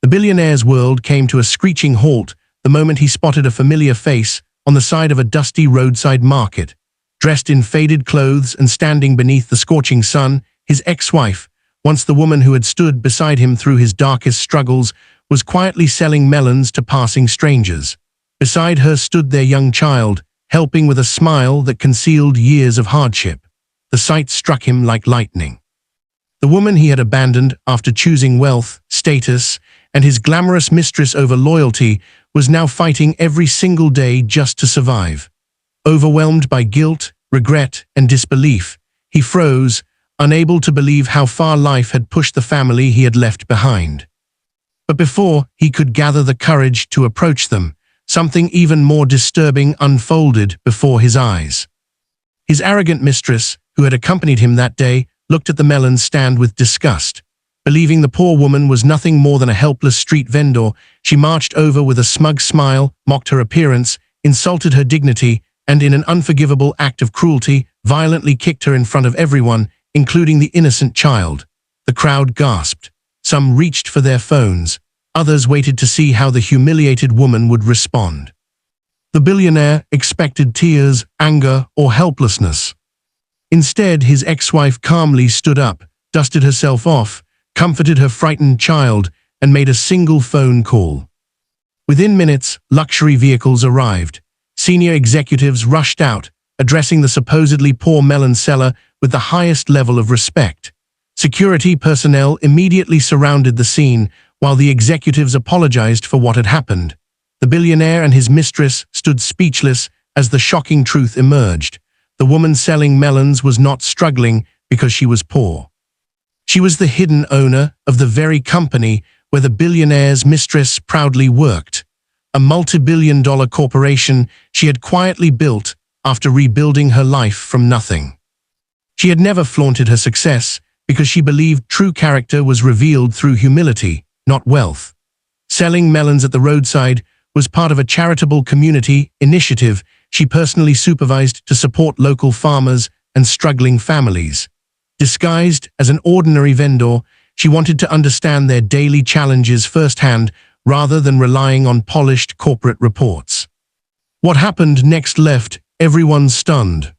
The billionaire's world came to a screeching halt the moment he spotted a familiar face on the side of a dusty roadside market. Dressed in faded clothes and standing beneath the scorching sun, his ex-wife, once the woman who had stood beside him through his darkest struggles, was quietly selling melons to passing strangers. Beside her stood their young child, helping with a smile that concealed years of hardship. The sight struck him like lightning. The woman he had abandoned after choosing wealth, status, and his glamorous mistress over loyalty was now fighting every single day just to survive. Overwhelmed by guilt, regret, and disbelief, he froze, unable to believe how far life had pushed the family he had left behind. But before he could gather the courage to approach them, something even more disturbing unfolded before his eyes. His arrogant mistress, who had accompanied him that day, looked at the melon stand with disgust. Believing the poor woman was nothing more than a helpless street vendor, she marched over with a smug smile, mocked her appearance, insulted her dignity, and in an unforgivable act of cruelty, violently kicked her in front of everyone, including the innocent child. The crowd gasped. Some reached for their phones. Others waited to see how the humiliated woman would respond. The billionaire expected tears, anger, or helplessness. Instead, his ex-wife calmly stood up, dusted herself off, comforted her frightened child, and made a single phone call. Within minutes, luxury vehicles arrived. Senior executives rushed out, addressing the supposedly poor melon seller with the highest level of respect. Security personnel immediately surrounded the scene, while the executives apologized for what had happened. The billionaire and his mistress stood speechless as the shocking truth emerged. The woman selling melons was not struggling because she was poor. She was the hidden owner of the very company where the billionaire's mistress proudly worked, a multi-billion-dollar corporation she had quietly built after rebuilding her life from nothing. She had never flaunted her success because she believed true character was revealed through humility, not wealth. Selling melons at the roadside was part of a charitable community initiative she personally supervised to support local farmers and struggling families. Disguised as an ordinary vendor, she wanted to understand their daily challenges firsthand rather than relying on polished corporate reports. What happened next left everyone stunned.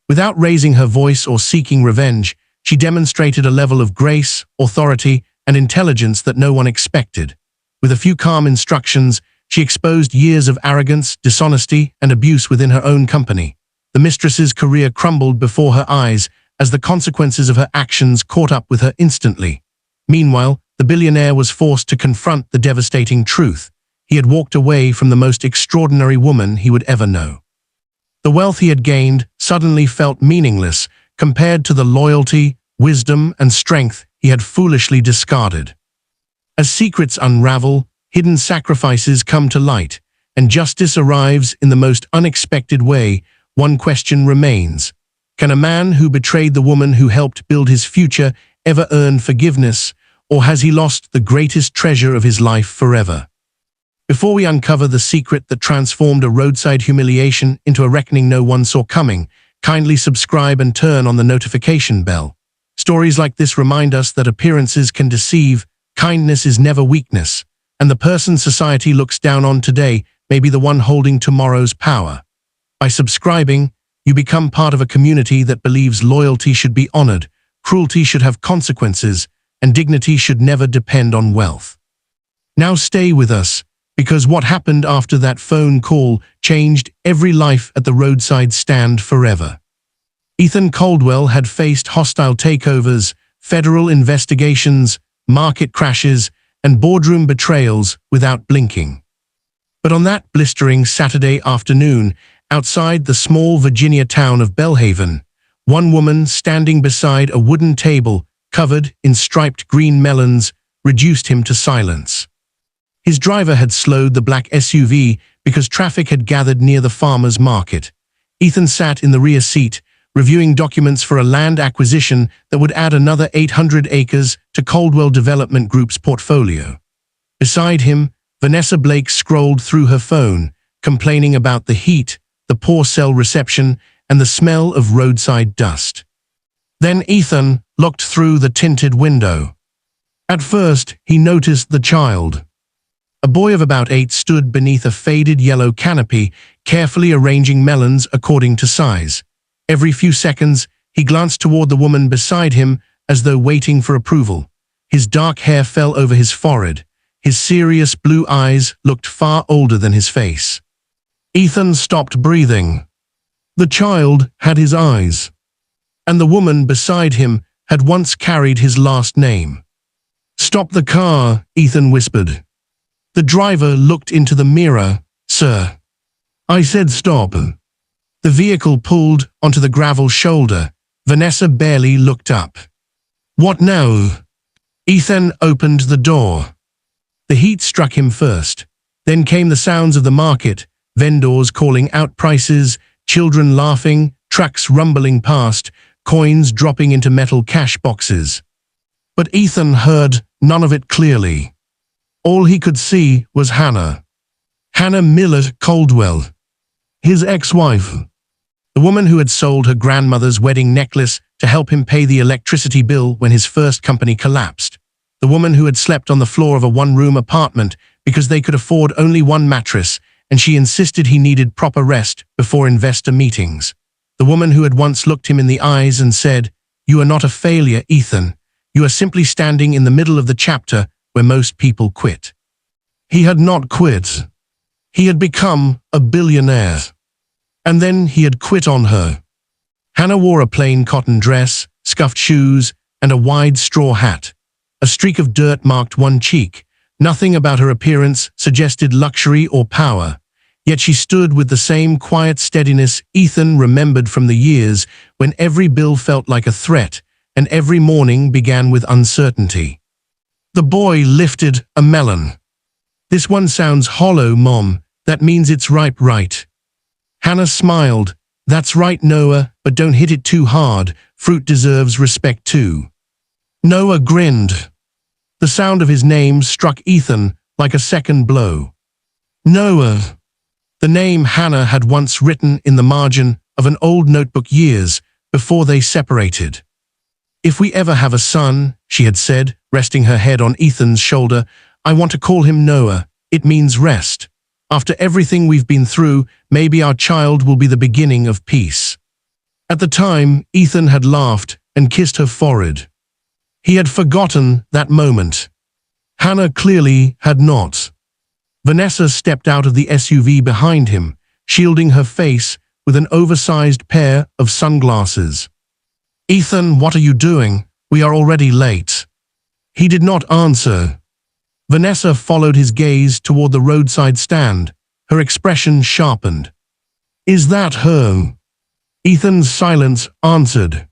Without raising her voice or seeking revenge, she demonstrated a level of grace, authority, and intelligence that no one expected. With a few calm instructions, she exposed years of arrogance, dishonesty, and abuse within her own company. The mistress's career crumbled before her eyes as the consequences of her actions caught up with her instantly. Meanwhile, the billionaire was forced to confront the devastating truth. He had walked away from the most extraordinary woman he would ever know. The wealth he had gained suddenly felt meaningless compared to the loyalty, wisdom, and strength he had foolishly discarded. As secrets unravel, hidden sacrifices come to light, and justice arrives in the most unexpected way, one question remains. Can a man who betrayed the woman who helped build his future ever earn forgiveness, or has he lost the greatest treasure of his life forever? Before we uncover the secret that transformed a roadside humiliation into a reckoning no one saw coming, kindly subscribe and turn on the notification bell. Stories like this remind us that appearances can deceive, kindness is never weakness, and the person society looks down on today may be the one holding tomorrow's power. By subscribing, you become part of a community that believes loyalty should be honored, cruelty should have consequences, and dignity should never depend on wealth. Now stay with us, because what happened after that phone call changed every life at the roadside stand forever. Ethan Caldwell had faced hostile takeovers, federal investigations, market crashes, and boardroom betrayals without blinking. But on that blistering Saturday afternoon, outside the small Virginia town of Belhaven, one woman standing beside a wooden table covered in striped green melons reduced him to silence. His driver had slowed the black SUV because traffic had gathered near the farmer's market. Ethan sat in the rear seat, reviewing documents for a land acquisition that would add another 800 acres to Caldwell Development Group's portfolio. Beside him, Vanessa Blake scrolled through her phone, complaining about the heat, the poor cell reception, and the smell of roadside dust. Then Ethan looked through the tinted window. At first, he noticed the child. A boy of about 8 stood beneath a faded yellow canopy, carefully arranging melons according to size. Every few seconds, he glanced toward the woman beside him as though waiting for approval. His dark hair fell over his forehead. His serious blue eyes looked far older than his face. Ethan stopped breathing. The child had his eyes. And the woman beside him had once carried his last name. "Stop the car," Ethan whispered. The driver looked into the mirror. "Sir, I said stop." The vehicle pulled onto the gravel shoulder. Vanessa barely looked up. "What now?" Ethan opened the door. The heat struck him first. Then came the sounds of the market, vendors calling out prices, children laughing, trucks rumbling past, coins dropping into metal cash boxes. But Ethan heard none of it clearly. All he could see was Hannah. Hannah Miller Caldwell, his ex-wife. The woman who had sold her grandmother's wedding necklace to help him pay the electricity bill when his first company collapsed. The woman who had slept on the floor of a one-room apartment because they could afford only one mattress, and she insisted he needed proper rest before investor meetings. The woman who had once looked him in the eyes and said, "You are not a failure, Ethan. You are simply standing in the middle of the chapter where most people quit." He had not quit. He had become a billionaire. And then he had quit on her. Hannah wore a plain cotton dress, scuffed shoes, and a wide straw hat. A streak of dirt marked one cheek. Nothing about her appearance suggested luxury or power. Yet she stood with the same quiet steadiness Ethan remembered from the years when every bill felt like a threat and every morning began with uncertainty. The boy lifted a melon. "This one sounds hollow, Mom. That means it's ripe, right?" Hannah smiled. "That's right, Noah, but don't hit it too hard. Fruit deserves respect too." Noah grinned. The sound of his name struck Ethan like a second blow. Noah. The name Hannah had once written in the margin of an old notebook years before they separated. "If we ever have a son," she had said, resting her head on Ethan's shoulder, "I want to call him Noah. It means rest. After everything we've been through, maybe our child will be the beginning of peace." At the time, Ethan had laughed and kissed her forehead. He had forgotten that moment. Hannah clearly had not. Vanessa stepped out of the SUV behind him, shielding her face with an oversized pair of sunglasses. "Ethan, what are you doing? We are already late." He did not answer. Vanessa followed his gaze toward the roadside stand, her expression sharpened. "Is that her?" Ethan's silence answered.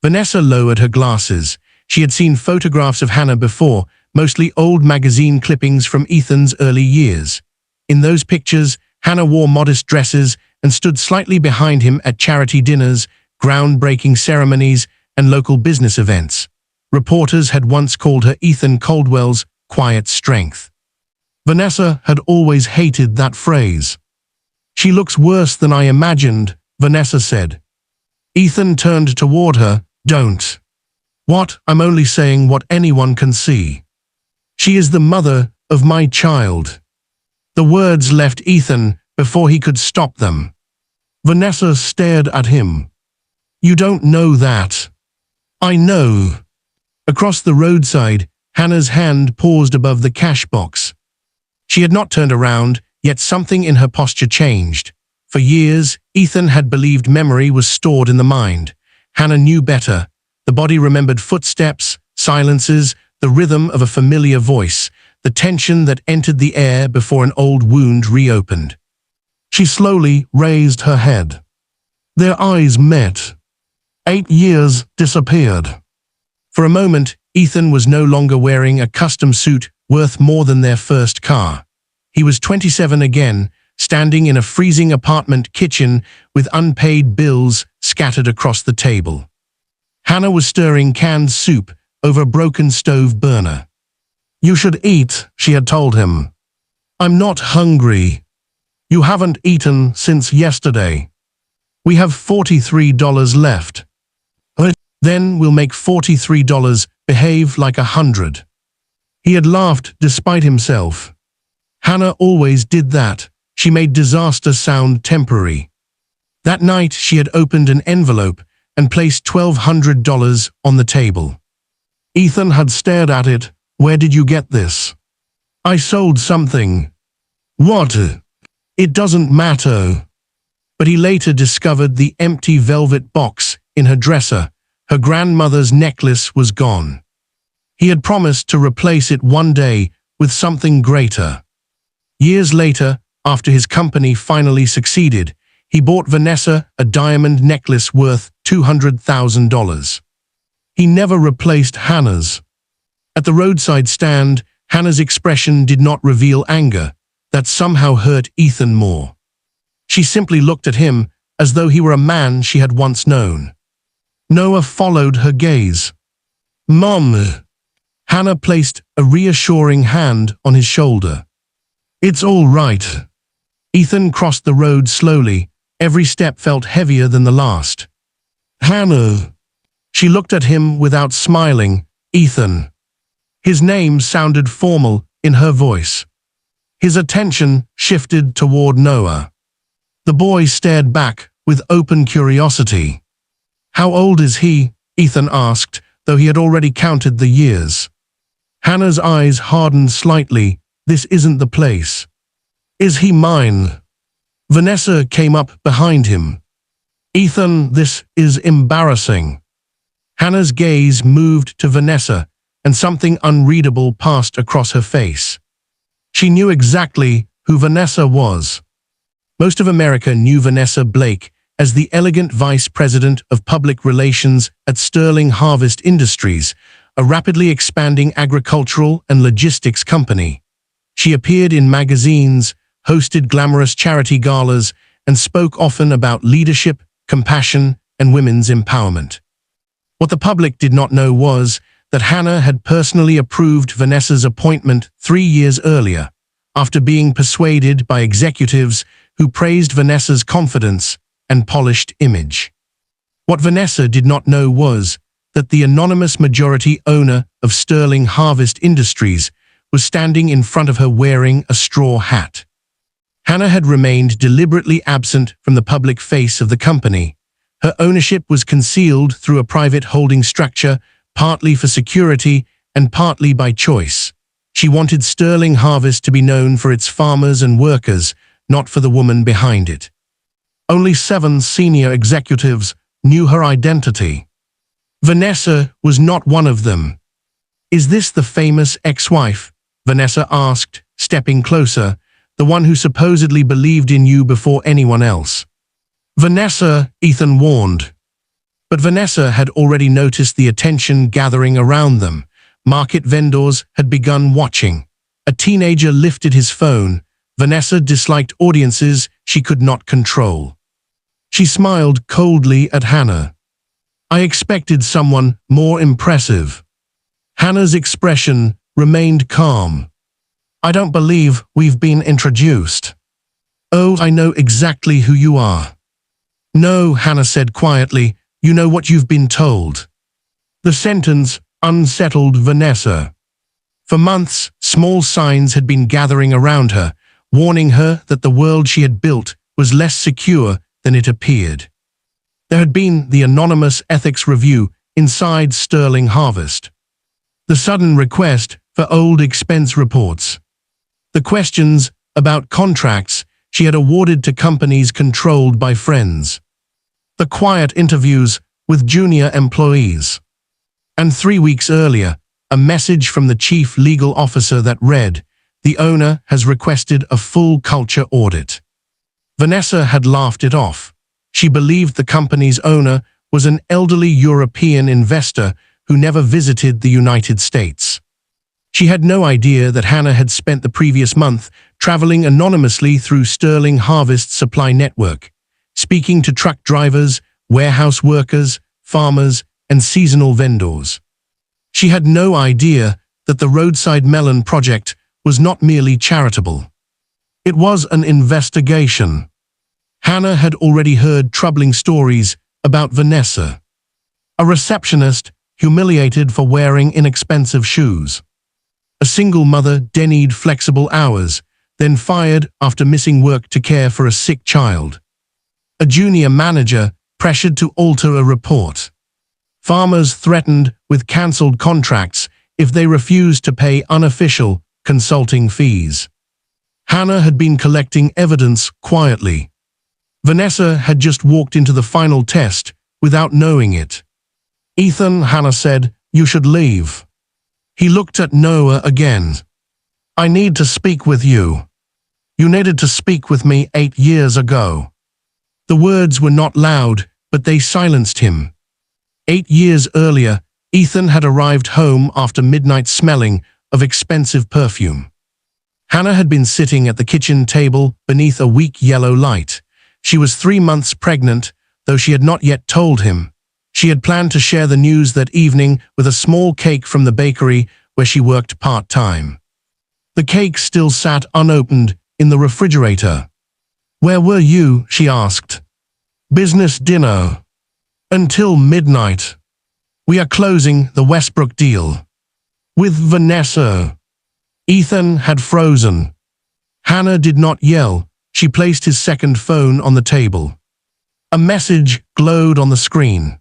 Vanessa lowered her glasses. She had seen photographs of Hannah before, mostly old magazine clippings from Ethan's early years. In those pictures, Hannah wore modest dresses and stood slightly behind him at charity dinners, groundbreaking ceremonies, and local business events. Reporters had once called her Ethan Caldwell's quiet strength. Vanessa had always hated that phrase. "She looks worse than I imagined," Vanessa said. Ethan turned toward her. "Don't." "What? I'm only saying what anyone can see. She is the mother of my child." The words left Ethan before he could stop them. Vanessa stared at him. "You don't know that." "I know." Across the roadside, Hannah's hand paused above the cash box. She had not turned around, yet something in her posture changed. For years, Ethan had believed memory was stored in the mind. Hannah knew better. The body remembered footsteps, silences, the rhythm of a familiar voice, the tension that entered the air before an old wound reopened. She slowly raised her head. Their eyes met. 8 years disappeared. For a moment, Ethan was no longer wearing a custom suit worth more than their first car. He was 27 again, standing in a freezing apartment kitchen with unpaid bills scattered across the table. Hannah was stirring canned soup over a broken stove burner. "You should eat," she had told him. "I'm not hungry." "You haven't eaten since yesterday." "We have $43 left." "Then we'll make $43, behave like 100. He had laughed despite himself. Hannah always did that. She made disaster sound temporary. That night she had opened an envelope and placed $1,200 on the table. Ethan had stared at it. "Where did you get this?" "I sold something." "What?" "It doesn't matter." But he later discovered the empty velvet box in her dresser. Her grandmother's necklace was gone. He had promised to replace it one day with something greater. Years later, after his company finally succeeded, he bought Vanessa a diamond necklace worth $200,000. He never replaced Hannah's. At the roadside stand, Hannah's expression did not reveal anger. That somehow hurt Ethan more. She simply looked at him as though he were a man she had once known. Noah followed her gaze. "Mom." Hannah placed a reassuring hand on his shoulder. "It's all right." Ethan crossed the road slowly. Every step felt heavier than the last. "Hannah." She looked at him without smiling. "Ethan." His name sounded formal in her voice. His attention shifted toward Noah. The boy stared back with open curiosity. "How old is he?" Ethan asked, though he had already counted the years. Hannah's eyes hardened slightly. "This isn't the place." "Is he mine?" Vanessa came up behind him. "Ethan, this is embarrassing." Hannah's gaze moved to Vanessa, and something unreadable passed across her face. She knew exactly who Vanessa was. Most of America knew Vanessa Blake as the elegant vice president of public relations at Sterling Harvest Industries, a rapidly expanding agricultural and logistics company. She appeared in magazines, hosted glamorous charity galas, and spoke often about leadership, compassion, and women's empowerment. What the public did not know was that Hannah had personally approved Vanessa's appointment 3 years earlier, after being persuaded by executives who praised Vanessa's confidence and polished image. What Vanessa did not know was that the anonymous majority owner of Sterling Harvest Industries was standing in front of her wearing a straw hat. Hannah had remained deliberately absent from the public face of the company. Her ownership was concealed through a private holding structure, partly for security and partly by choice. She wanted Sterling Harvest to be known for its farmers and workers, not for the woman behind it. Only 7 senior executives knew her identity. Vanessa was not one of them. "Is this the famous ex-wife?" Vanessa asked, stepping closer, "the one who supposedly believed in you before anyone else?" "Vanessa," Ethan warned. But Vanessa had already noticed the attention gathering around them. Market vendors had begun watching. A teenager lifted his phone. Vanessa disliked audiences she could not control. She smiled coldly at Hannah. "I expected someone more impressive." Hannah's expression remained calm. "I don't believe we've been introduced." "Oh, I know exactly who you are." "No," Hannah said quietly, "you know what you've been told." The sentence unsettled Vanessa. For months, small signs had been gathering around her, warning her that the world she had built was less secure than it appeared. There had been the anonymous ethics review inside Sterling Harvest. The sudden request for old expense reports. The questions about contracts she had awarded to companies controlled by friends. The quiet interviews with junior employees. And 3 weeks earlier, a message from the chief legal officer that read, "The owner has requested a full culture audit." Vanessa had laughed it off. She believed the company's owner was an elderly European investor who never visited the United States. She had no idea that Hannah had spent the previous month traveling anonymously through Sterling Harvest's supply network, speaking to truck drivers, warehouse workers, farmers, and seasonal vendors. She had no idea that the Roadside Melon project was not merely charitable. It was an investigation. Hannah had already heard troubling stories about Vanessa, a receptionist humiliated for wearing inexpensive shoes. A single mother denied flexible hours, then fired after missing work to care for a sick child. A junior manager pressured to alter a report. Farmers threatened with cancelled contracts if they refused to pay unofficial consulting fees. Hannah had been collecting evidence quietly. Vanessa had just walked into the final test without knowing it. "Ethan," Hannah said, "you should leave." He looked at Noah again. "I need to speak with you. You needed to speak with me 8 years ago." The words were not loud, but they silenced him. 8 years earlier, Ethan had arrived home after midnight smelling of expensive perfume. Hannah had been sitting at the kitchen table beneath a weak yellow light. She was 3 months pregnant, though she had not yet told him. She had planned to share the news that evening with a small cake from the bakery where she worked part-time. The cake still sat unopened in the refrigerator. "Where were you?" she asked. "Business dinner. Until midnight. We are closing the Westbrook deal. With Vanessa." Ethan had frozen. Hannah did not yell. She placed his second phone on the table. A message glowed on the screen.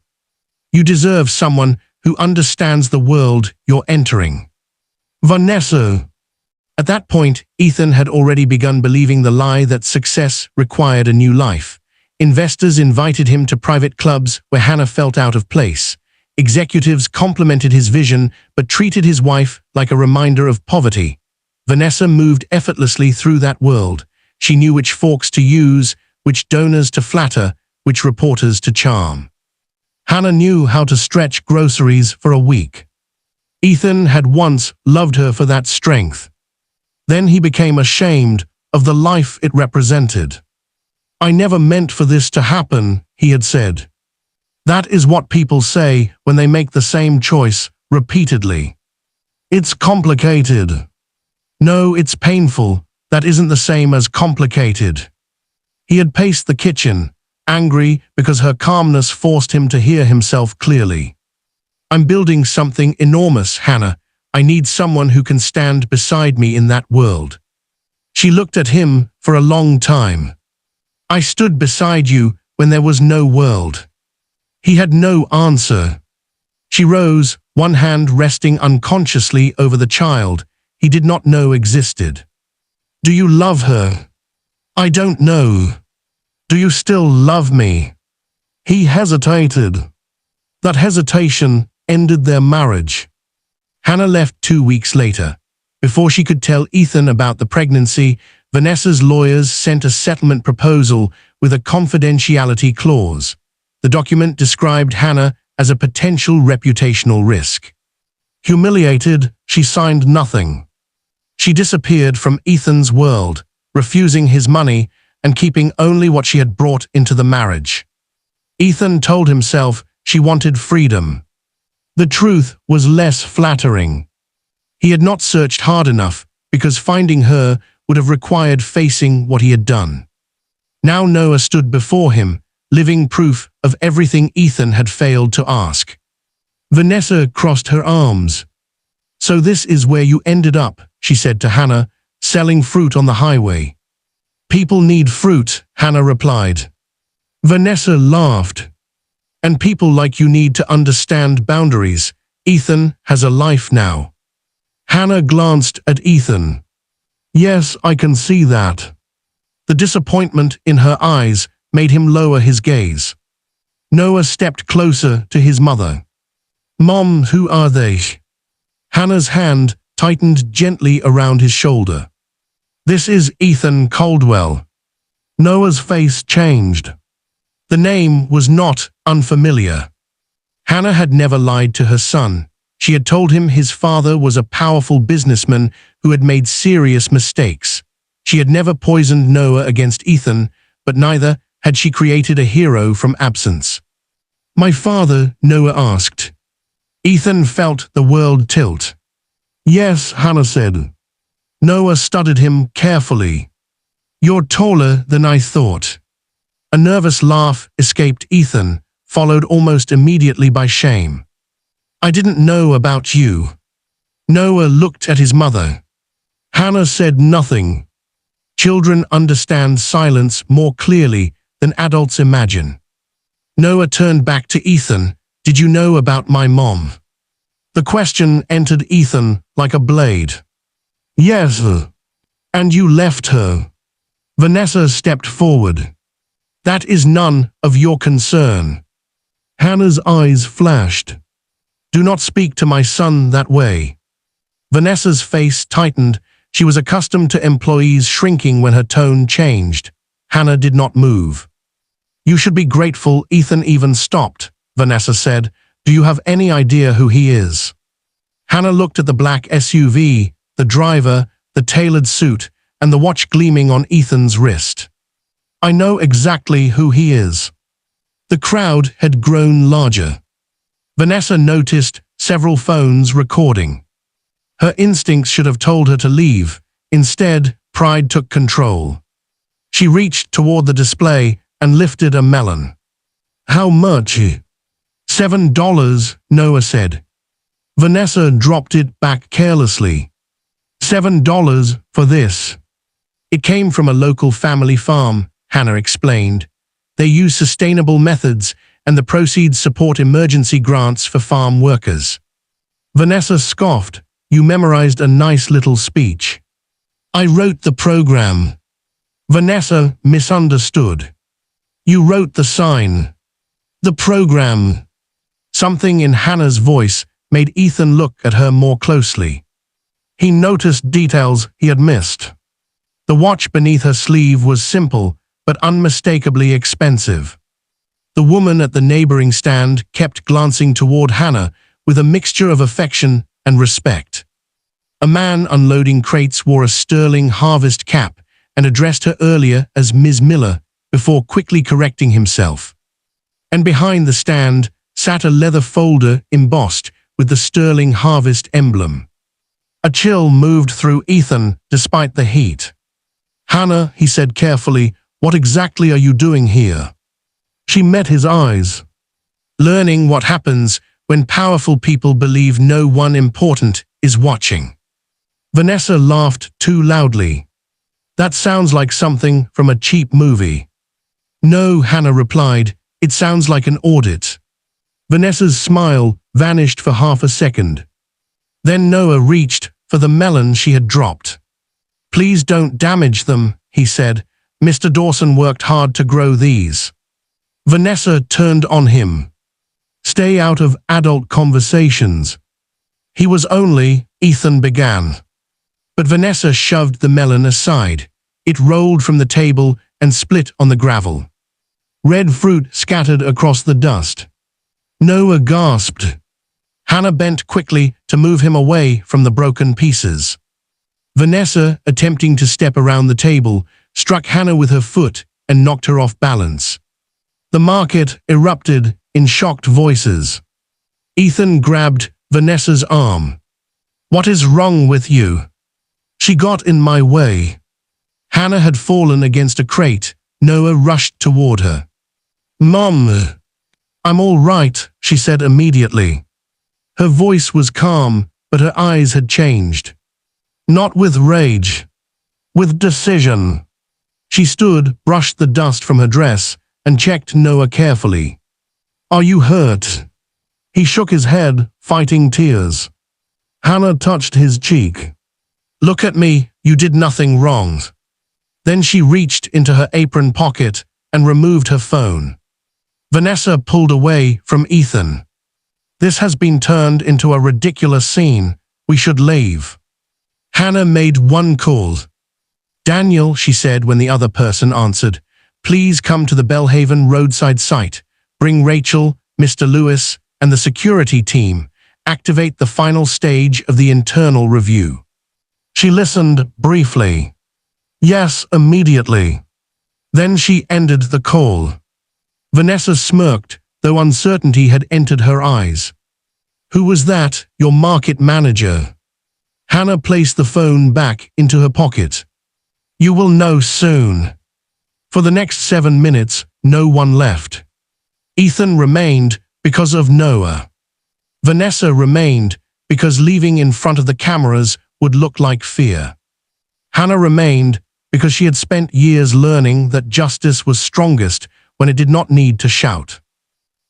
"You deserve someone who understands the world you're entering. Vanessa." At that point, Ethan had already begun believing the lie that success required a new life. Investors invited him to private clubs where Hannah felt out of place. Executives complimented his vision but treated his wife like a reminder of poverty. Vanessa moved effortlessly through that world. She knew which forks to use, which donors to flatter, which reporters to charm. Hannah knew how to stretch groceries for a week. Ethan had once loved her for that strength. Then he became ashamed of the life it represented. "I never meant for this to happen," he had said. That is what people say when they make the same choice repeatedly. "It's complicated." "No, it's painful. That isn't the same as complicated." He had paced the kitchen, angry because her calmness forced him to hear himself clearly. "I'm building something enormous, Hannah. I need someone who can stand beside me in that world." She looked at him for a long time. "I stood beside you when there was no world." He had no answer. She rose, one hand resting unconsciously over the child he did not know existed. "Do you love her?" "I don't know." "Do you still love me?" He hesitated. That hesitation ended their marriage. Hannah left 2 weeks later. Before she could tell Ethan about the pregnancy, Vanessa's lawyers sent a settlement proposal with a confidentiality clause. The document described Hannah as a potential reputational risk. Humiliated, she signed nothing. She disappeared from Ethan's world, refusing his money and keeping only what she had brought into the marriage. Ethan told himself she wanted freedom. The truth was less flattering. He had not searched hard enough because finding her would have required facing what he had done. Now Noah stood before him, living proof of everything Ethan had failed to ask. Vanessa crossed her arms. "So this is where you ended up," she said to Hannah, "selling fruit on the highway." "People need fruit," Hannah replied. Vanessa laughed. "And people like you need to understand boundaries. Ethan has a life now." Hannah glanced at Ethan. "Yes, I can see that." The disappointment in her eyes made him lower his gaze. Noah stepped closer to his mother. "Mom, who are they?" Hannah's hand tightened gently around his shoulder. "This is Ethan Caldwell." Noah's face changed. The name was not unfamiliar. Hannah had never lied to her son. She had told him his father was a powerful businessman who had made serious mistakes. She had never poisoned Noah against Ethan, but neither had she created a hero from absence. "My father?" Noah asked. Ethan felt the world tilt. "Yes," Hannah said. Noah studied him carefully. "You're taller than I thought." A nervous laugh escaped Ethan, followed almost immediately by shame. "I didn't know about you." Noah looked at his mother. Hannah said nothing. Children understand silence more clearly than adults imagine. Noah turned back to Ethan. Did you know about my mom? The question entered Ethan like a blade. Yes. And you left her. Vanessa stepped forward. That is none of your concern. Hannah's eyes flashed. Do not speak to my son that way. Vanessa's face tightened. She was accustomed to employees shrinking when her tone changed. Hannah did not move. You should be grateful Ethan even stopped, Vanessa said. Do you have any idea who he is? Hannah looked at the black SUV, the driver, the tailored suit, and the watch gleaming on Ethan's wrist. I know exactly who he is. The crowd had grown larger. Vanessa noticed several phones recording. Her instincts should have told her to leave. Instead, pride took control. She reached toward the display and lifted a melon. How much? $7, Noah said. Vanessa dropped it back carelessly. $7 for this. It came from a local family farm, Hannah explained. They use sustainable methods, and the proceeds support emergency grants for farm workers. Vanessa scoffed. You memorized a nice little speech. I wrote the program. Vanessa misunderstood. You wrote the sign. The program. Something in Hannah's voice made Ethan look at her more closely. He noticed details he had missed. The watch beneath her sleeve was simple, but unmistakably expensive. The woman at the neighboring stand kept glancing toward Hannah with a mixture of affection and respect. A man unloading crates wore a sterling harvest cap and addressed her earlier as Ms. Miller before quickly correcting himself. And behind the stand sat a leather folder embossed with the sterling harvest emblem. A chill moved through Ethan despite the heat. Hannah, he said carefully, what exactly are you doing here? She met his eyes. Learning what happens when powerful people believe no one important is watching. Vanessa laughed too loudly. That sounds like something from a cheap movie. No, Hannah replied, it sounds like an audit. Vanessa's smile vanished for half a second. Then Noah reached for the melon she had dropped. Please don't damage them, he said. Mr. Dawson worked hard to grow these. Vanessa turned on him. Stay out of adult conversations. He was only, Ethan began. But Vanessa shoved the melon aside. It rolled from the table and split on the gravel. Red fruit scattered across the dust. Noah gasped. Hannah bent quickly to move him away from the broken pieces. Vanessa, attempting to step around the table, struck Hannah with her foot and knocked her off balance. The market erupted in shocked voices. Ethan grabbed Vanessa's arm. What is wrong with you? She got in my way. Hannah had fallen against a crate. Noah rushed toward her. Mom, I'm all right, she said immediately. Her voice was calm, but her eyes had changed. Not with rage. With decision. She stood, brushed the dust from her dress, and checked Noah carefully. Are you hurt? He shook his head, fighting tears. Hannah touched his cheek. Look at me, you did nothing wrong. Then she reached into her apron pocket and removed her phone. Vanessa pulled away from Ethan. This has been turned into a ridiculous scene. We should leave. Hannah made one call. Daniel, she said when the other person answered, please come to the Bellhaven roadside site. Bring Rachel, Mr. Lewis, and the security team. Activate the final stage of the internal review. She listened briefly. Yes, immediately. Then she ended the call. Vanessa smirked, though uncertainty had entered her eyes. Who was that, your market manager? Hannah placed the phone back into her pocket. You will know soon. For the next 7 minutes, no one left. Ethan remained because of Noah. Vanessa remained because leaving in front of the cameras would look like fear. Hannah remained because she had spent years learning that justice was strongest when it did not need to shout.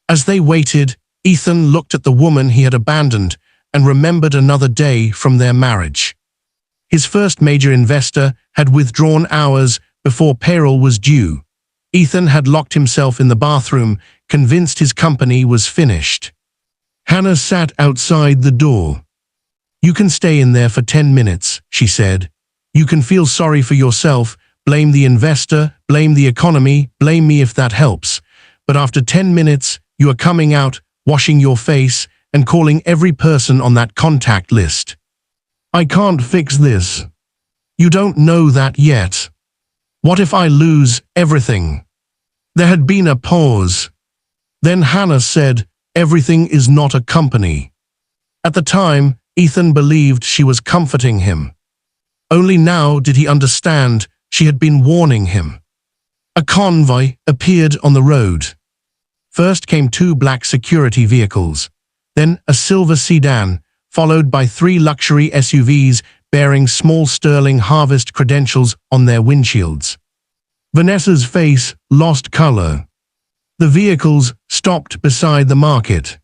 As they waited, Ethan looked at the woman he had abandoned and remembered another day from their marriage. His first major investor had withdrawn hours before payroll was due. Ethan had locked himself in the bathroom, convinced his company was finished. Hannah sat outside the door. "You can stay in there for 10 minutes, she said. "You can feel sorry for yourself, blame the investor, blame the economy, blame me if that helps. But after 10 minutes, you are coming out, washing your face, and calling every person on that contact list." "I can't fix this." "You don't know that yet." "What if I lose everything?" There had been a pause. Then Hannah said, "Everything is not a company." At the time, Ethan believed she was comforting him. Only now did he understand she had been warning him. A convoy appeared on the road. First came 2 black security vehicles, then a silver sedan, followed by 3 luxury SUVs bearing small Sterling Harvest credentials on their windshields. Vanessa's face lost color. The vehicles stopped beside the market.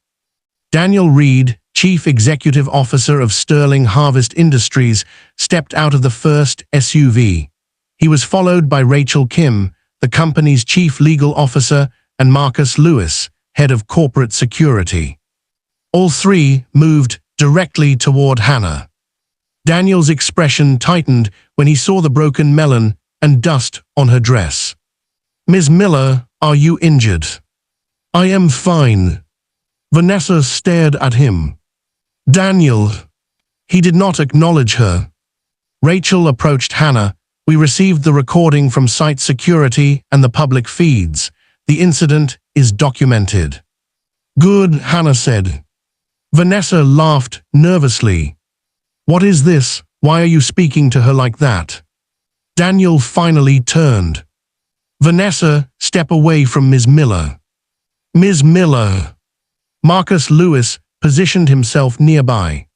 Daniel Reed, Chief Executive Officer of Sterling Harvest Industries, stepped out of the first SUV. He was followed by Rachel Kim, the company's Chief Legal Officer, and Marcus Lewis, Head of Corporate Security. All 3 moved directly toward Hannah. Daniel's expression tightened when he saw the broken melon and dust on her dress. "Ms. Miller, are you injured?" "I am fine." Vanessa stared at him. "Daniel." He did not acknowledge her. Rachel approached Hannah. "We received the recording from site security and the public feeds. The incident is documented." "Good," Hannah said. Vanessa laughed nervously. "What is this? Why are you speaking to her like that?" Daniel finally turned. "Vanessa, step away from Ms. Miller." "Ms. Miller." Marcus Lewis positioned himself nearby.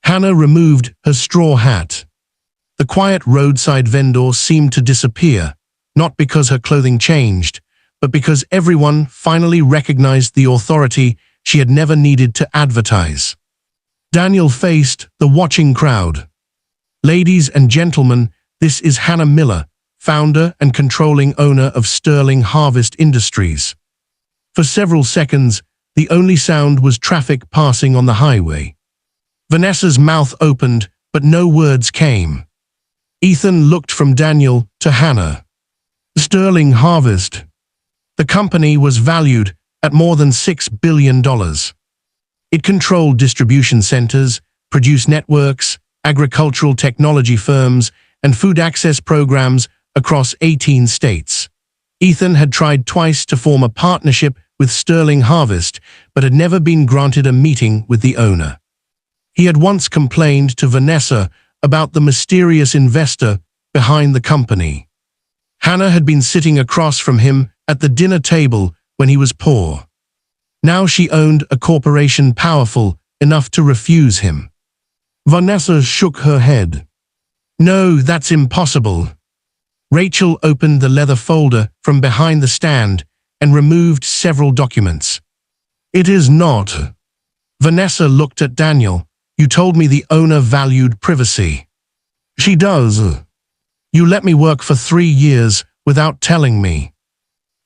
Hannah removed her straw hat. The quiet roadside vendor seemed to disappear, not because her clothing changed, but because everyone finally recognized the authority she had never needed to advertise. Daniel faced the watching crowd. "Ladies and gentlemen, this is Hannah Miller, founder and controlling owner of Sterling Harvest Industries." For several seconds, the only sound was traffic passing on the highway. Vanessa's mouth opened, but no words came. Ethan looked from Daniel to Hannah. Sterling Harvest. The company was valued at more than $6 billion. It controlled distribution centers, produced networks, agricultural technology firms, and food access programs across 18 states. Ethan had tried twice to form a partnership with Sterling Harvest, but had never been granted a meeting with the owner. He had once complained to Vanessa about the mysterious investor behind the company. Hannah had been sitting across from him at the dinner table when he was poor. Now she owned a corporation powerful enough to refuse him. Vanessa shook her head. "No, that's impossible." Rachel opened the leather folder from behind the stand and removed several documents. "It is not." Vanessa looked at Daniel. "You told me the owner valued privacy." "She does." "You let me work for 3 years without telling me."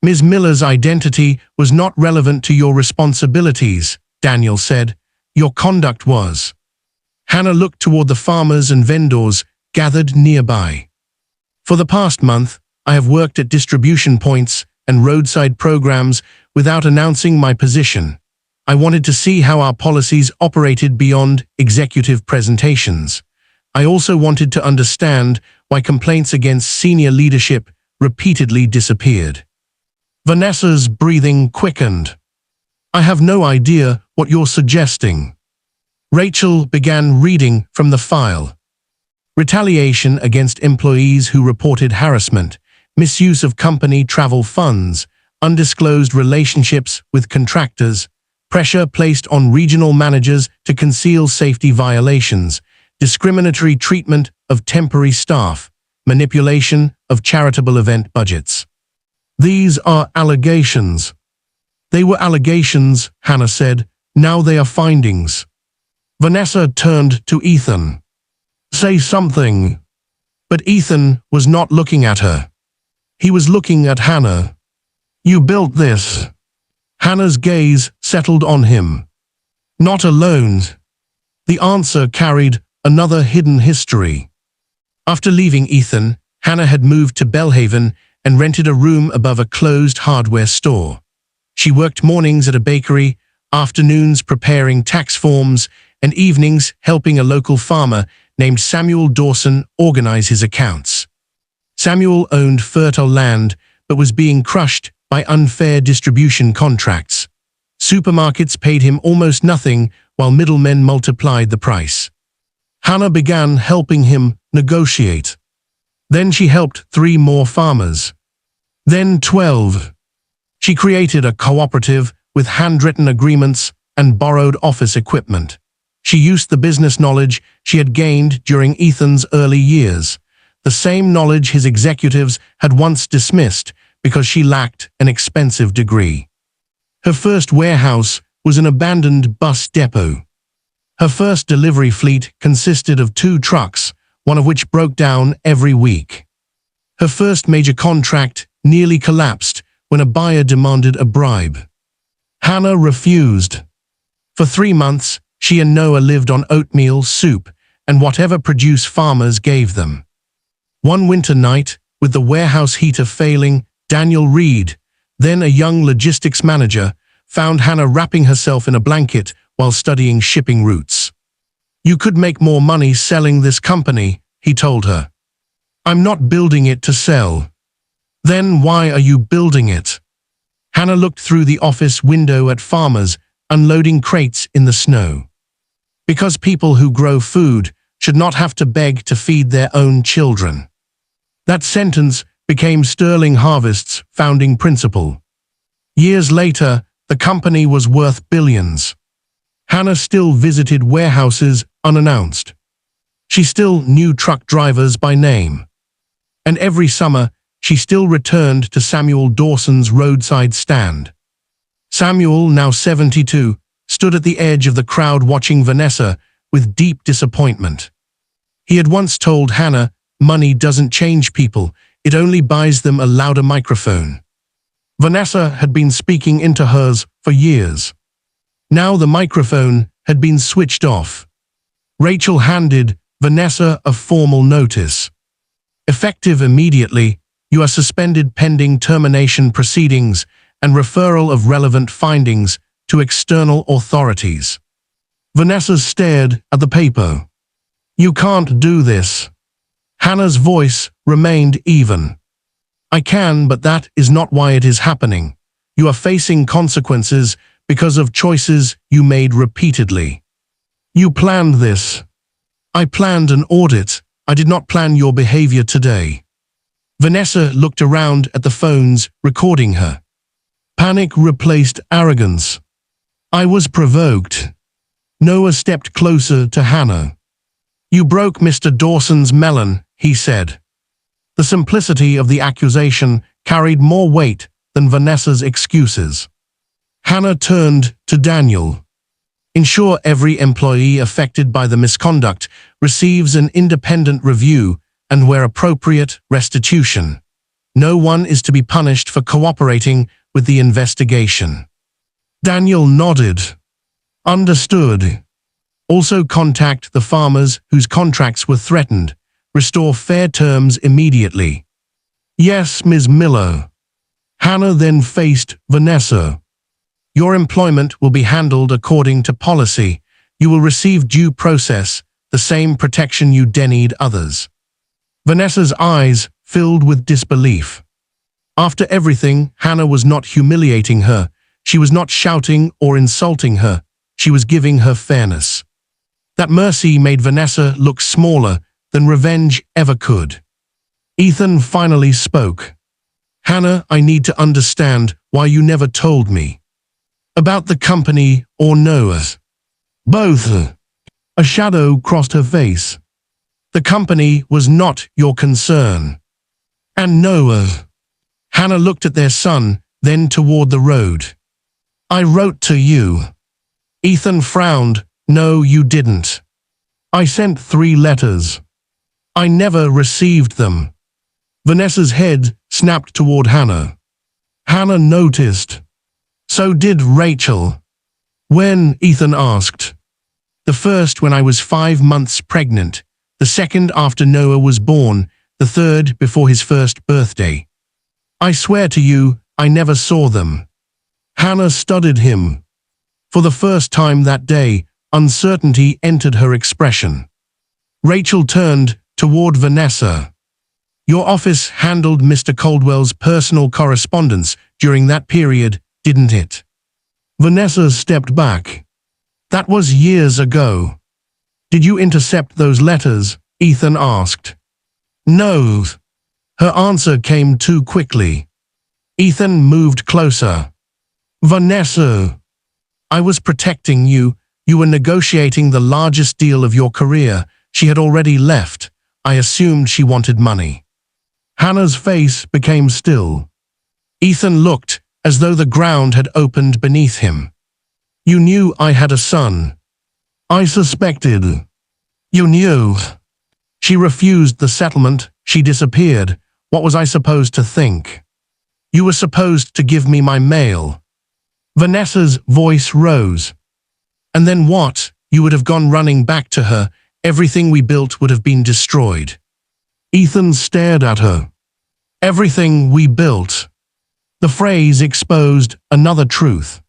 "Ms. Miller's identity was not relevant to your responsibilities," Daniel said. "Your conduct was." Hannah looked toward the farmers and vendors gathered nearby. "For the past month, I have worked at distribution points and roadside programs without announcing my position. I wanted to see how our policies operated beyond executive presentations. I also wanted to understand why complaints against senior leadership repeatedly disappeared." Vanessa's breathing quickened. "I have no idea what you're suggesting." Rachel began reading from the file. Retaliation against employees who reported harassment, misuse of company travel funds, undisclosed relationships with contractors, pressure placed on regional managers to conceal safety violations, discriminatory treatment of temporary staff, manipulation of charitable event budgets. These are allegations. They were allegations, Hannah said. Now they are findings. Vanessa turned to Ethan. Say something. But Ethan was not looking at her. He was looking at Hannah. You built this. Hannah's gaze settled on him. Not alone. The answer carried another hidden history. After leaving Ethan, Hannah had moved to Belhaven and rented a room above a closed hardware store. She worked mornings at a bakery, afternoons preparing tax forms, and evenings helping a local farmer named Samuel Dawson organize his accounts. Samuel owned fertile land but was being crushed by unfair distribution contracts. Supermarkets paid him almost nothing while middlemen multiplied the price. Hannah began helping him negotiate. Then she helped 3 more farmers. Then 12. She created a cooperative with handwritten agreements and borrowed office equipment. She used the business knowledge she had gained during Ethan's early years, the same knowledge his executives had once dismissed because she lacked an expensive degree. Her first warehouse was an abandoned bus depot. Her first delivery fleet consisted of 2 trucks, one of which broke down every week. Her first major contract nearly collapsed when a buyer demanded a bribe. Hannah refused. For 3 months, she and Noah lived on oatmeal, soup, and whatever produce farmers gave them. One winter night, with the warehouse heater failing, Daniel Reed, then a young logistics manager, found Hannah wrapping herself in a blanket while studying shipping routes. You could make more money selling this company, he told her. I'm not building it to sell. Then why are you building it? Hannah looked through the office window at farmers unloading crates in the snow. Because people who grow food should not have to beg to feed their own children. That sentence became Sterling Harvest's founding principle. Years later, the company was worth billions. Hannah still visited warehouses unannounced. She still knew truck drivers by name. And every summer, she still returned to Samuel Dawson's roadside stand. Samuel, now 72, stood at the edge of the crowd watching Vanessa with deep disappointment. He had once told Hannah, money doesn't change people, it only buys them a louder microphone. Vanessa had been speaking into hers for years. Now the microphone had been switched off. Rachel handed Vanessa a formal notice. Effective immediately, you are suspended pending termination proceedings and referral of relevant findings to external authorities. Vanessa stared at the paper. You can't do this. Hannah's voice remained even. I can, but that is not why it is happening. You are facing consequences because of choices you made repeatedly. You planned this. I planned an audit. I did not plan your behavior today. Vanessa looked around at the phones recording her. Panic replaced arrogance. I was provoked. Noah stepped closer to Hannah. You broke Mr. Dawson's melon, he said. The simplicity of the accusation carried more weight than Vanessa's excuses. Hannah turned to Daniel. Ensure every employee affected by the misconduct receives an independent review and, where appropriate, restitution. No one is to be punished for cooperating with the investigation. Daniel nodded. Understood. Also contact the farmers whose contracts were threatened. Restore fair terms immediately. Yes, Ms. Miller. Hannah then faced Vanessa. Your employment will be handled according to policy. You will receive due process, the same protection you denied others. Vanessa's eyes filled with disbelief. After everything, Hannah was not humiliating her. She was not shouting or insulting her. She was giving her fairness. That mercy made Vanessa look smaller than revenge ever could. Ethan finally spoke. Hannah, I need to understand why you never told me. About the company or Noah? Both. A shadow crossed her face. The company was not your concern. And Noah? Hannah looked at their son, then toward the road. I wrote to you. Ethan frowned. No, you didn't. I sent 3 letters. I never received them. Vanessa's head snapped toward Hannah. Hannah noticed. So did Rachel. When? Ethan asked. The first when I was 5 months pregnant, the second after Noah was born, the third before his first birthday. I swear to you, I never saw them. Hannah studied him. For the first time that day, uncertainty entered her expression. Rachel turned toward Vanessa. Your office handled Mr. Caldwell's personal correspondence during that period, didn't it? Vanessa stepped back. That was years ago. Did you intercept those letters? Ethan asked. No. Her answer came too quickly. Ethan moved closer. Vanessa, I was protecting you. You were negotiating the largest deal of your career. She had already left. I assumed she wanted money. Hannah's face became still. Ethan looked as though the ground had opened beneath him. You knew I had a son. I suspected. You knew. She refused the settlement. She disappeared. What was I supposed to think? You were supposed to give me my mail. Vanessa's voice rose. And then what? You would have gone running back to her. Everything we built would have been destroyed. Ethan stared at her. Everything we built. The phrase exposed another truth.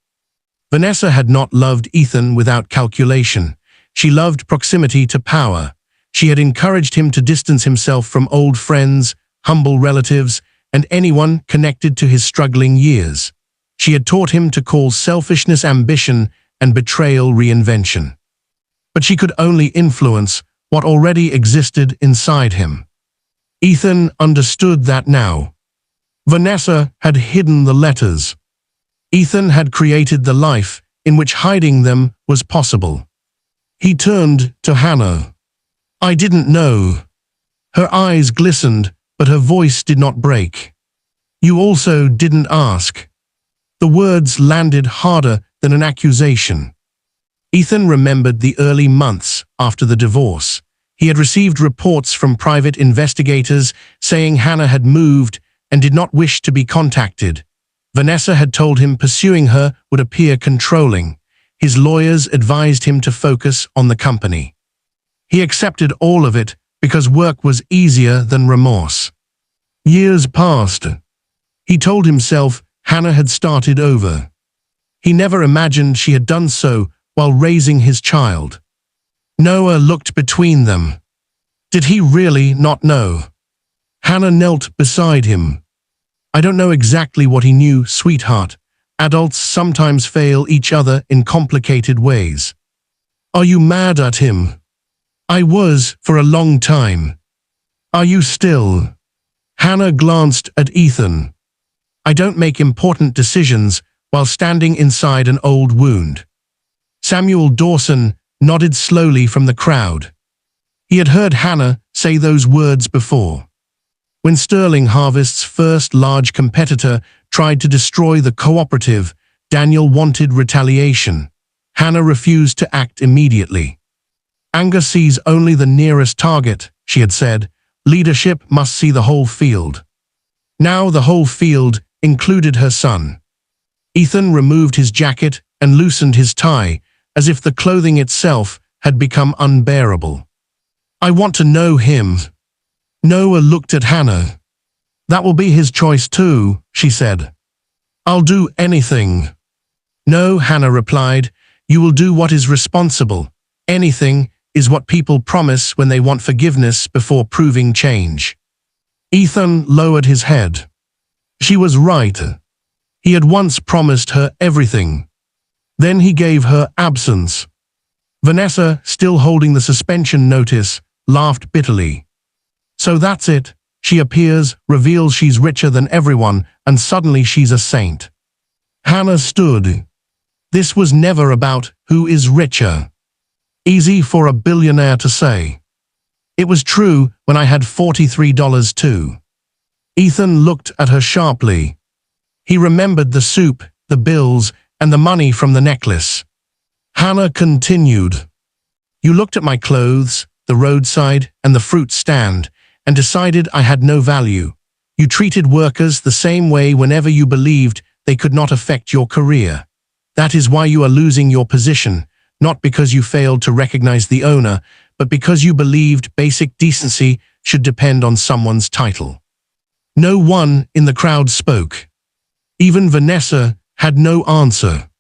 Vanessa had not loved Ethan without calculation. She loved proximity to power. She had encouraged him to distance himself from old friends, humble relatives, and anyone connected to his struggling years. She had taught him to call selfishness ambition and betrayal reinvention. But she could only influence what already existed inside him. Ethan understood that now. Vanessa had hidden the letters. Ethan had created the life in which hiding them was possible. He turned to Hannah. I didn't know. Her eyes glistened, but her voice did not break. You also didn't ask. The words landed harder than an accusation. Ethan remembered the early months after the divorce. He had received reports from private investigators saying Hannah had moved and did not wish to be contacted. Vanessa had told him pursuing her would appear controlling. His lawyers advised him to focus on the company. He accepted all of it because work was easier than remorse. Years passed. He told himself Hannah had started over. He never imagined she had done so while raising his child. Noah looked between them. Did he really not know? Hannah knelt beside him. I don't know exactly what he knew, sweetheart. Adults sometimes fail each other in complicated ways. Are you mad at him? I was for a long time. Are you still? Hannah glanced at Ethan. I don't make important decisions while standing inside an old wound. Samuel Dawson nodded slowly from the crowd. He had heard Hannah say those words before. When Sterling Harvest's first large competitor tried to destroy the cooperative, Daniel wanted retaliation. Hannah refused to act immediately. Anger sees only the nearest target, she had said. Leadership must see the whole field. Now the whole field included her son. Ethan removed his jacket and loosened his tie, as if the clothing itself had become unbearable. I want to know him. Noah looked at Hannah. That will be his choice too, she said. I'll do anything. No, Hannah replied. You will do what is responsible. Anything is what people promise when they want forgiveness before proving change. Ethan lowered his head. She was right. He had once promised her everything. Then he gave her absence. Vanessa, still holding the suspension notice, laughed bitterly. So that's it. She appears, reveals she's richer than everyone, and suddenly she's a saint. Hannah stood. This was never about who is richer. Easy for a billionaire to say. It was true when I had $43 too. Ethan looked at her sharply. He remembered the soup, the bills, and the money from the necklace. Hannah continued. You looked at my clothes, the roadside, and the fruit stand, and decided I had no value. You treated workers the same way whenever you believed they could not affect your career. That is why you are losing your position, not because you failed to recognize the owner, but because you believed basic decency should depend on someone's title. No one in the crowd spoke. Even Vanessa had no answer.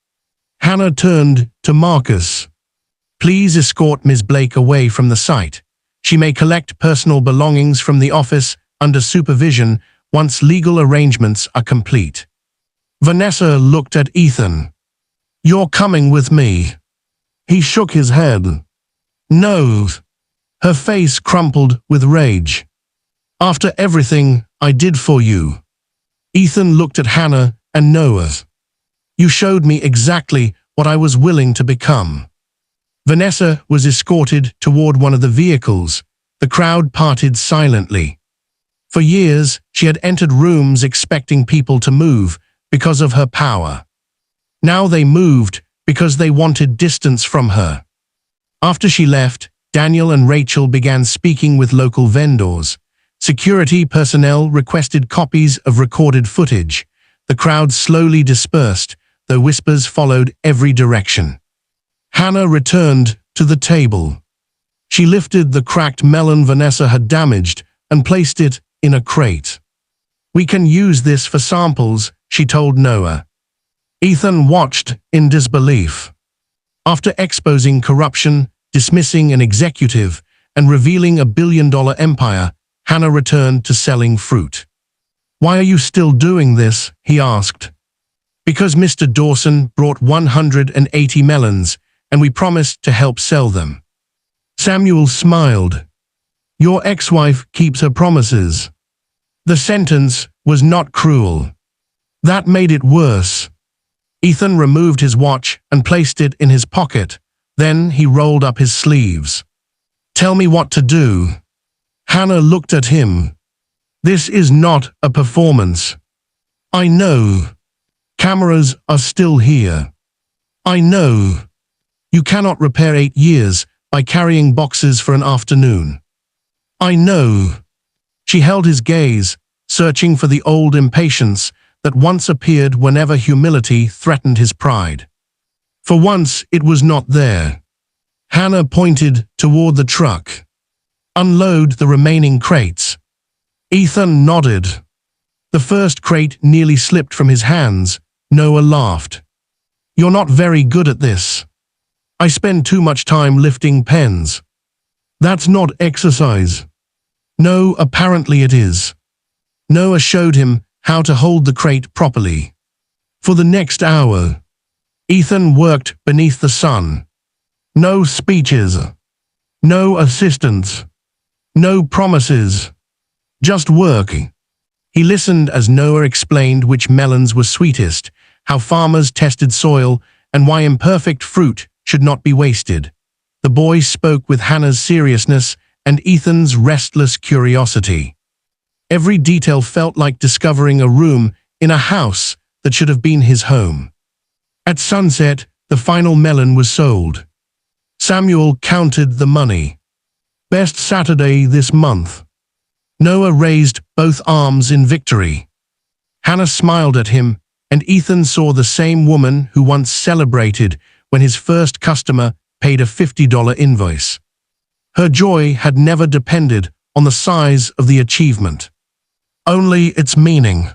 Hannah turned to Marcus. Please escort Ms. Blake away from the site. She may collect personal belongings from the office under supervision once legal arrangements are complete. Vanessa looked at Ethan. You're coming with me. He shook his head. No. Her face crumpled with rage. After everything I did for you. Ethan looked at Hannah and Noah. You showed me exactly what I was willing to become. Vanessa was escorted toward one of the vehicles. The crowd parted silently. For years, she had entered rooms expecting people to move because of her power. Now they moved because they wanted distance from her. After she left, Daniel and Rachel began speaking with local vendors. Security personnel requested copies of recorded footage. The crowd slowly dispersed, though whispers followed every direction. Hannah returned to the table. She lifted the cracked melon Vanessa had damaged and placed it in a crate. We can use this for samples, she told Noah. Ethan watched in disbelief. After exposing corruption, dismissing an executive, and revealing a billion-dollar empire, Hannah returned to selling fruit. Why are you still doing this? He asked. Because Mr. Dawson brought 180 melons, and we promised to help sell them. Samuel smiled. Your ex-wife keeps her promises. The sentence was not cruel. That made it worse. Ethan removed his watch and placed it in his pocket. Then he rolled up his sleeves. Tell me what to do. Hannah looked at him. This is not a performance. I know. Cameras are still here. I know. You cannot repair 8 years by carrying boxes for an afternoon. I know. She held his gaze, searching for the old impatience that once appeared whenever humility threatened his pride. For once, it was not there. Hannah pointed toward the truck. Unload the remaining crates. Ethan nodded. The first crate nearly slipped from his hands. Noah laughed. You're not very good at this. I spend too much time lifting pens. That's not exercise. No, apparently it is. Noah showed him how to hold the crate properly. For the next hour, Ethan worked beneath the sun. No speeches. No assistants. No promises. Just working. He listened as Noah explained which melons were sweetest, how farmers tested soil, and why imperfect fruit should not be wasted. The boy spoke with Hannah's seriousness and Ethan's restless curiosity. Every detail felt like discovering a room in a house that should have been his home. At sunset, the final melon was sold. Samuel counted the money. Best Saturday this month. Noah raised both arms in victory. Hannah smiled at him, and Ethan saw the same woman who once celebrated when his first customer paid a $50 invoice. Her joy had never depended on the size of the achievement, only its meaning.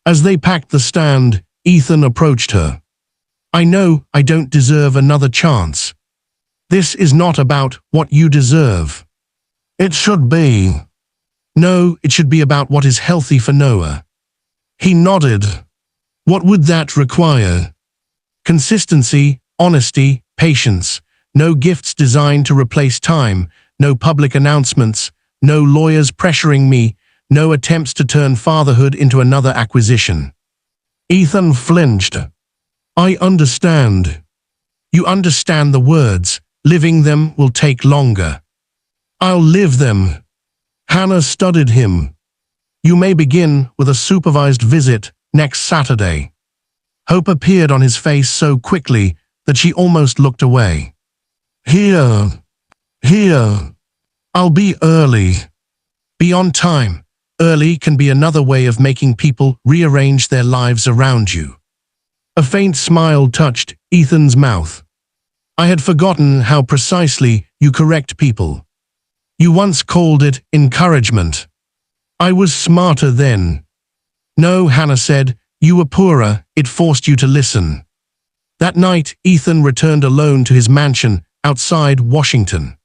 As they packed the stand, Ethan approached her. I know I don't deserve another chance. This is not about what you deserve. It should be. No, it should be about what is healthy for Noah. He nodded. What would that require? Consistency, honesty, patience. No gifts designed to replace time. No public announcements. No lawyers pressuring me. No attempts to turn fatherhood into another acquisition. Ethan flinched. I understand. You understand the words. Living them will take longer. I'll live them. Hannah studied him. You may begin with a supervised visit next Saturday. Hope appeared on his face so quickly that she almost looked away. Here. I'll be early. Be on time. Early can be another way of making people rearrange their lives around you. A faint smile touched Ethan's mouth. I had forgotten how precisely you correct people. You once called it encouragement. I was smarter then. No, Hannah said, you were poorer, it forced you to listen. That night, Ethan returned alone to his mansion outside Washington.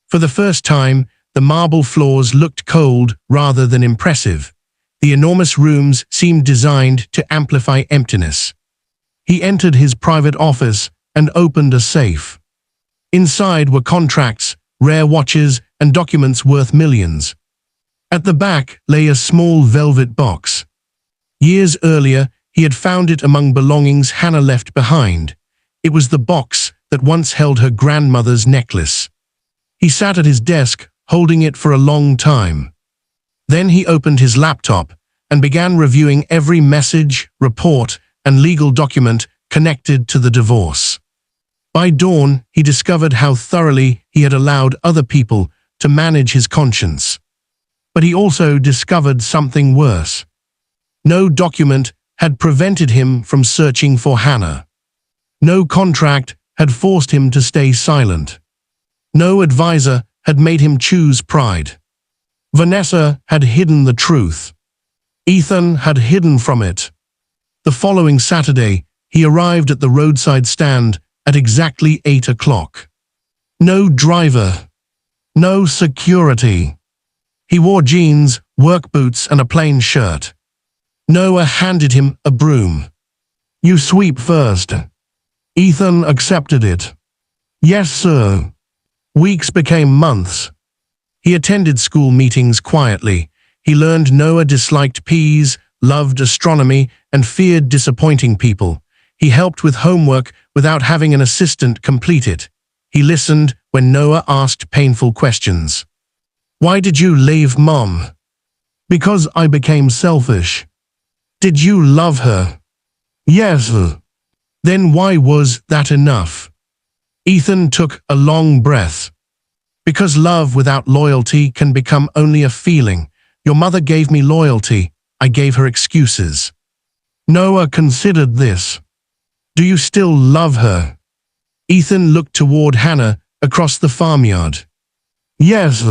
For the first time, the marble floors looked cold rather than impressive. The enormous rooms seemed designed to amplify emptiness. He entered his private office and opened a safe. Inside were contracts, rare watches, and documents worth millions. At the back lay a small velvet box. Years earlier, he had found it among belongings Hannah left behind. It was the box that once held her grandmother's necklace. He sat at his desk, holding it for a long time. Then he opened his laptop and began reviewing every message, report, and legal document connected to the divorce. By dawn, he discovered how thoroughly he had allowed other people to manage his conscience. But he also discovered something worse. No document had prevented him from searching for Hannah. No contract had forced him to stay silent. No advisor had made him choose pride. Vanessa had hidden the truth. Ethan had hidden from it. The following Saturday, he arrived at the roadside stand at exactly 8 o'clock. No driver. No security. He wore jeans, work boots, and a plain shirt. Noah handed him a broom. You sweep first. Ethan accepted it. Yes, sir. Weeks became months. He attended school meetings quietly. He learned Noah disliked peas, loved astronomy, and feared disappointing people. He helped with homework without having an assistant complete it. He listened when Noah asked painful questions. Why did you leave Mom? Because I became selfish. Did you love her? Yes. Then why was that enough? Ethan took a long breath. Because love without loyalty can become only a feeling. Your mother gave me loyalty. I gave her excuses. Noah considered this. Do you still love her? Ethan looked toward Hannah across the farmyard. Yes.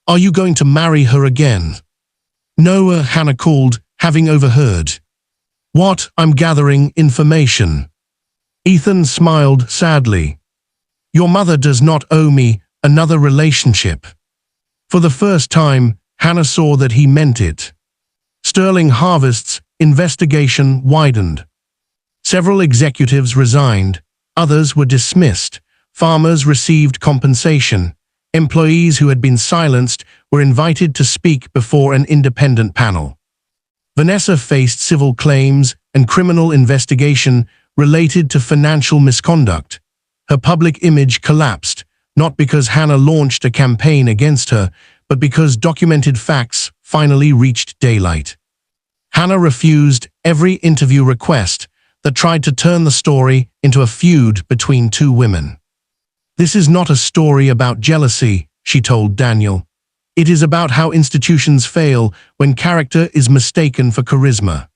Are you going to marry her again? Noah, Hannah called, having overheard. What? I'm gathering information. Ethan smiled sadly. Your mother does not owe me another relationship. For the first time, Hannah saw that he meant it. Sterling Harvest's investigation widened. Several executives resigned, others were dismissed, farmers received compensation, employees who had been silenced were invited to speak before an independent panel. Vanessa faced civil claims and criminal investigation related to financial misconduct. Her public image collapsed, not because Hannah launched a campaign against her, but because documented facts finally reached daylight. Hannah refused every interview request that tried to turn the story into a feud between two women. This is not a story about jealousy, she told Daniel. It is about how institutions fail when character is mistaken for charisma.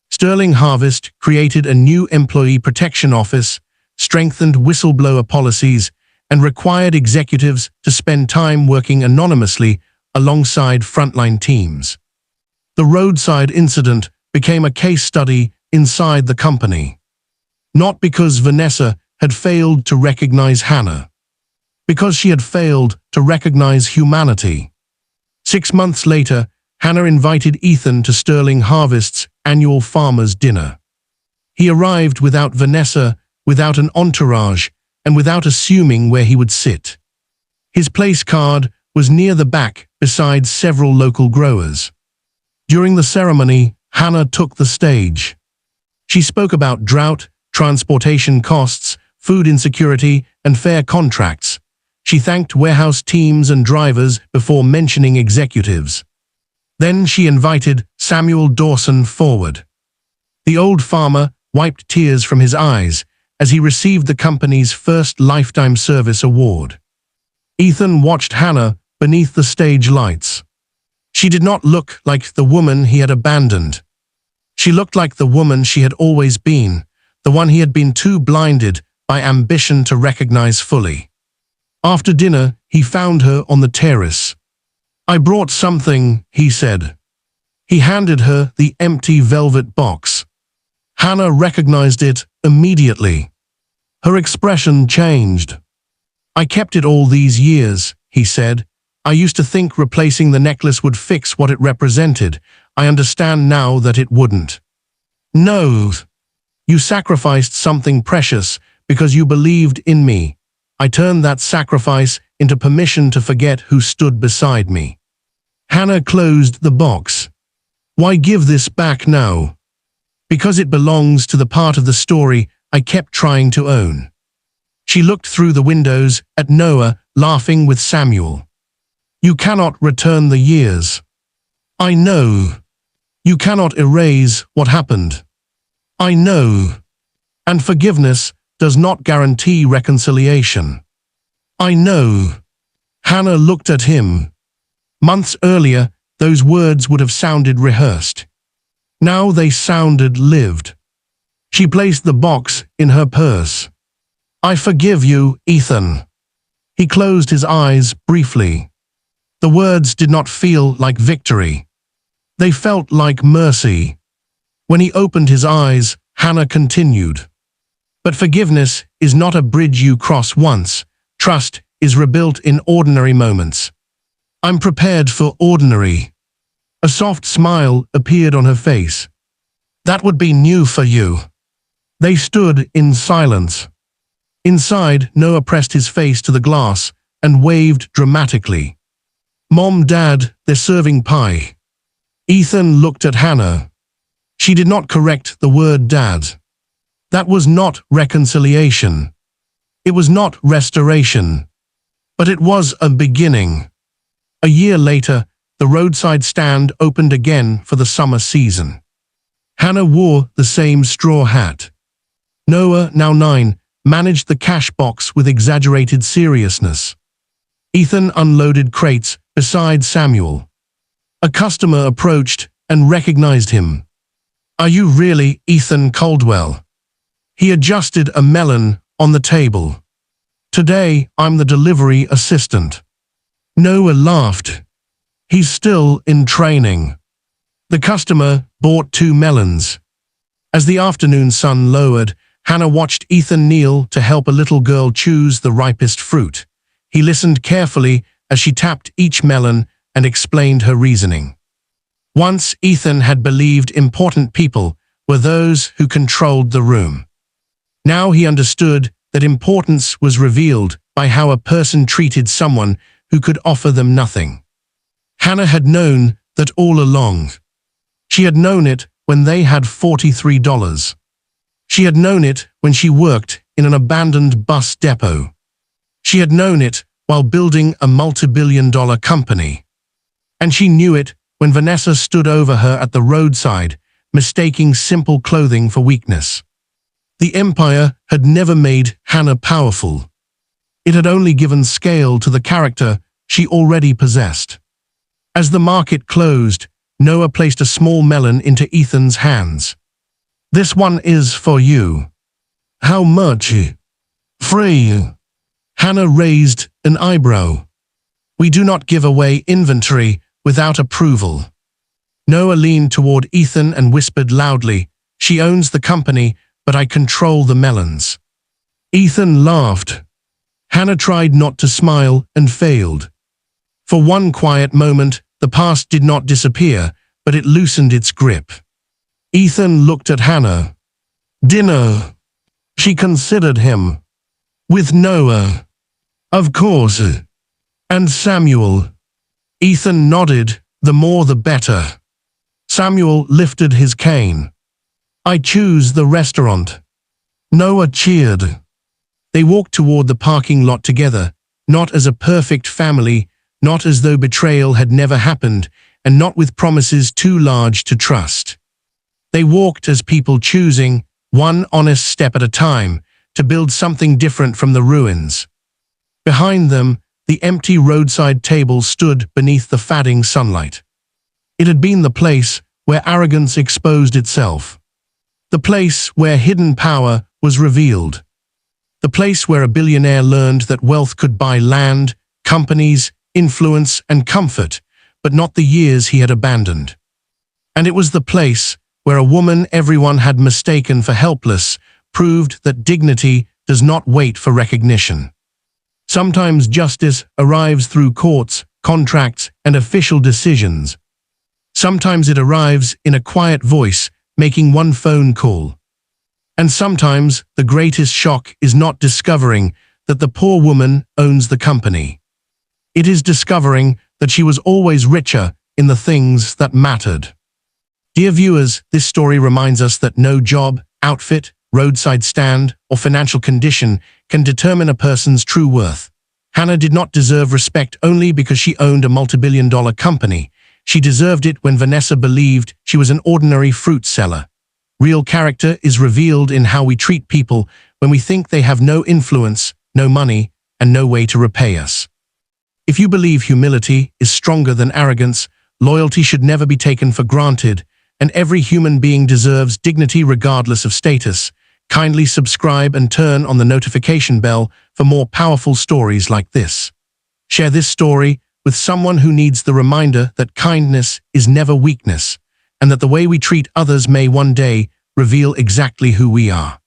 Sterling Harvest created a new employee protection office, strengthened whistleblower policies, and required executives to spend time working anonymously alongside frontline teams. The Roadside incident became a case study inside the company. Not because Vanessa had failed to recognize Hannah. Because she had failed to recognize humanity. 6 months later, Hannah invited Ethan to Sterling Harvest's annual farmers' dinner. He arrived without Vanessa, without an entourage, and without assuming where he would sit. His place card was near the back beside several local growers. During the ceremony, Hannah took the stage. She spoke about drought, transportation costs, food insecurity, and fair contracts. She thanked warehouse teams and drivers before mentioning executives. Then she invited Samuel Dawson forward. The old farmer wiped tears from his eyes as he received the company's first Lifetime Service Award. Ethan watched Hannah beneath the stage lights. She did not look like the woman he had abandoned. She looked like the woman she had always been, the one he had been too blinded by ambition to recognize fully. After dinner, he found her on the terrace. "I brought something," he said. He handed her the empty velvet box. Hannah recognized it immediately. Her expression changed. "I kept it all these years," he said. "I used to think replacing the necklace would fix what it represented. I understand now that it wouldn't." "No. You sacrificed something precious because you believed in me. I turned that sacrifice into permission to forget who stood beside me." Hannah closed the box. "Why give this back now?" "Because it belongs to the part of the story I kept trying to own." She looked through the windows at Noah, laughing with Samuel. "You cannot return the years." "I know." "You cannot erase what happened." "I know." "And forgiveness does not guarantee reconciliation." "I know." Hannah looked at him. Months earlier, those words would have sounded rehearsed. Now they sounded lived. She placed the box in her purse. "I forgive you, Ethan." He closed his eyes briefly. The words did not feel like victory. They felt like mercy. When he opened his eyes, Hannah continued. "But forgiveness is not a bridge you cross once. Trust is rebuilt in ordinary moments. I'm prepared for ordinary." A soft smile appeared on her face. "That would be new for you." They stood in silence. Inside, Noah pressed his face to the glass and waved dramatically. "Mom, Dad, they're serving pie." Ethan looked at Hannah. She did not correct the word dad. That was not reconciliation. It was not restoration. But it was a beginning. A year later, the roadside stand opened again for the summer season. Hannah wore the same straw hat. Noah, now 9, managed the cash box with exaggerated seriousness. Ethan unloaded crates beside Samuel. A customer approached and recognized him. "Are you really Ethan Caldwell?" He adjusted a melon on the table. "Today, I'm the delivery assistant." Noah laughed. "He's still in training." The customer bought 2 melons. As the afternoon sun lowered, Hannah watched Ethan kneel to help a little girl choose the ripest fruit. He listened carefully as she tapped each melon and explained her reasoning. Once Ethan had believed important people were those who controlled the room. Now he understood that importance was revealed by how a person treated someone who could offer them nothing. Hannah had known that all along. She had known it when they had $43. She had known it when she worked in an abandoned bus depot. She had known it while building a multi-billion-dollar company. And she knew it when Vanessa stood over her at the roadside, mistaking simple clothing for weakness. The empire had never made Hannah powerful. It had only given scale to the character she already possessed. As the market closed, Noah placed a small melon into Ethan's hands. "This one is for you." "How much?" "Free." Hannah raised an eyebrow. "We do not give away inventory without approval." Noah leaned toward Ethan and whispered loudly, "She owns the company, but I control the melons." Ethan laughed. Hannah tried not to smile and failed. For one quiet moment, the past did not disappear, but it loosened its grip. Ethan looked at Hannah. "Dinner." She considered him. "With Noah." "Of course." "And Samuel." Ethan nodded, "The more the better." Samuel lifted his cane. "I choose the restaurant." Noah cheered. They walked toward the parking lot together, not as a perfect family, not as though betrayal had never happened, and not with promises too large to trust. They walked as people choosing, one honest step at a time, to build something different from the ruins. Behind them, the empty roadside table stood beneath the fading sunlight. It had been the place where arrogance exposed itself. The place where hidden power was revealed. The place where a billionaire learned that wealth could buy land, companies, influence, and comfort, but not the years he had abandoned. And it was the place where a woman everyone had mistaken for helpless proved that dignity does not wait for recognition. Sometimes justice arrives through courts, contracts, and official decisions. Sometimes it arrives in a quiet voice, making one phone call. And sometimes the greatest shock is not discovering that the poor woman owns the company. It is discovering that she was always richer in the things that mattered. Dear viewers, this story reminds us that no job, outfit, roadside stand, or financial condition can determine a person's true worth. Hannah did not deserve respect only because she owned a multi-billion-dollar company. She deserved it when Vanessa believed she was an ordinary fruit seller. Real character is revealed in how we treat people when we think they have no influence, no money, and no way to repay us. If you believe humility is stronger than arrogance, loyalty should never be taken for granted, and every human being deserves dignity regardless of status. Kindly subscribe and turn on the notification bell for more powerful stories like this. Share this story with someone who needs the reminder that kindness is never weakness, and that the way we treat others may one day reveal exactly who we are.